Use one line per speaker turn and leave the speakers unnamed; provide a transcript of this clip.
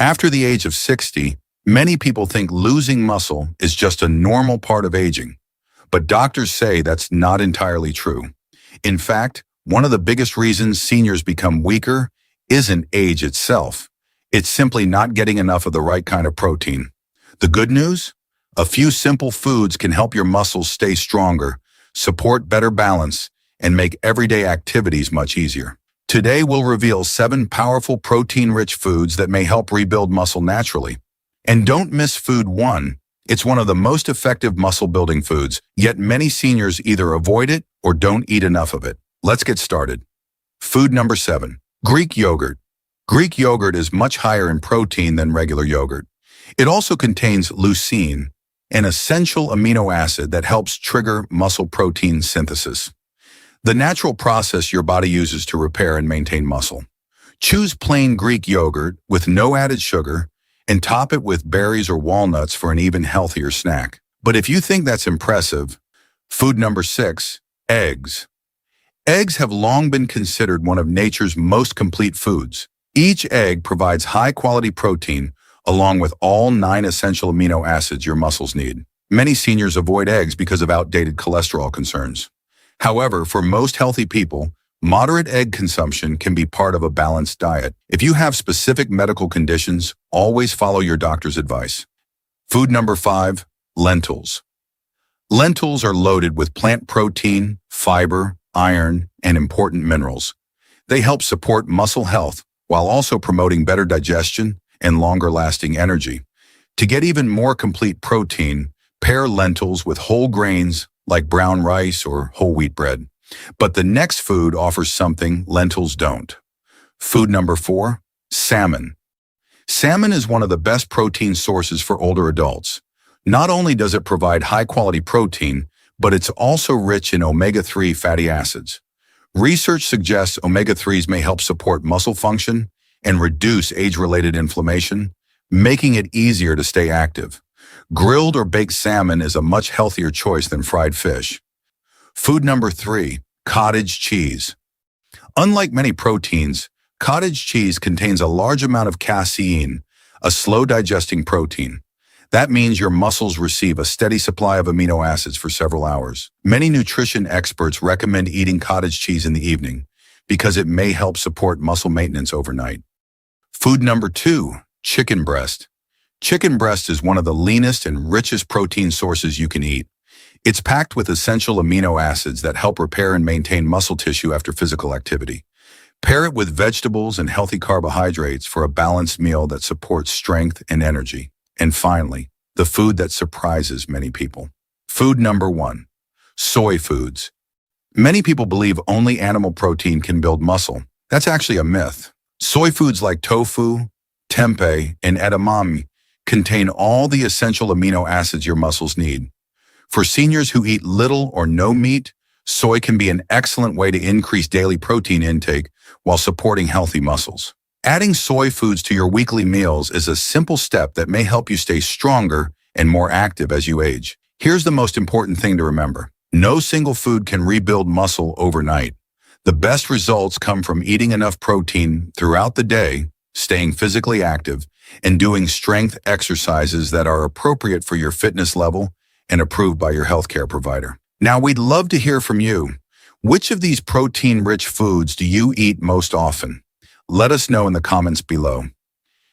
After the age of 60, many people think losing muscle is just a normal part of aging. But doctors say that's not entirely true. In fact, one of the biggest reasons seniors become weaker isn't age itself. It's simply not getting enough of the right kind of protein. The good news? A few simple foods can help your muscles stay stronger, support better balance, and make everyday activities much easier. Today, we'll reveal 7 powerful protein-rich foods that may help rebuild muscle naturally. And don't miss food 1. It's one of the most effective muscle-building foods, yet many seniors either avoid it or don't eat enough of it. Let's get started. Food number 7. Greek yogurt. Greek yogurt is much higher in protein than regular yogurt. It also contains leucine, an essential amino acid that helps trigger muscle protein synthesis, the natural process your body uses to repair and maintain muscle. Choose plain Greek yogurt with no added sugar and top it with berries or walnuts for an even healthier snack. But if you think that's impressive, food number 6, eggs. Eggs have long been considered one of nature's most complete foods. Each egg provides high-quality protein along with all 9 essential amino acids your muscles need. Many seniors avoid eggs because of outdated cholesterol concerns. However, for most healthy people, moderate egg consumption can be part of a balanced diet. If you have specific medical conditions, always follow your doctor's advice. Food number 5, lentils. Lentils are loaded with plant protein, fiber, iron, and important minerals. They help support muscle health while also promoting better digestion and longer-lasting energy. To get even more complete protein, pair lentils with whole grains like brown rice or whole wheat bread. But the next food offers something lentils don't. Food number 4, salmon. Salmon is one of the best protein sources for older adults. Not only does it provide high-quality protein, but it's also rich in omega-3 fatty acids. Research suggests omega-3s may help support muscle function and reduce age-related inflammation, making it easier to stay active. Grilled or baked salmon is a much healthier choice than fried fish. Food number 3, cottage cheese. Unlike many proteins, cottage cheese contains a large amount of casein, a slow-digesting protein. That means your muscles receive a steady supply of amino acids for several hours. Many nutrition experts recommend eating cottage cheese in the evening because it may help support muscle maintenance overnight. Food number 2, chicken breast. Chicken breast is one of the leanest and richest protein sources you can eat. It's packed with essential amino acids that help repair and maintain muscle tissue after physical activity. Pair it with vegetables and healthy carbohydrates for a balanced meal that supports strength and energy. And finally, the food that surprises many people. Food number 1, soy foods. Many people believe only animal protein can build muscle. That's actually a myth. Soy foods like tofu, tempeh, and edamame contain all the essential amino acids your muscles need. For seniors who eat little or no meat, soy can be an excellent way to increase daily protein intake while supporting healthy muscles. Adding soy foods to your weekly meals is a simple step that may help you stay stronger and more active as you age. Here's the most important thing to remember. No single food can rebuild muscle overnight. The best results come from eating enough protein throughout the day, staying physically active, and doing strength exercises that are appropriate for your fitness level and approved by your healthcare provider. Now, we'd love to hear from you. Which of these protein-rich foods do you eat most often? Let us know in the comments below.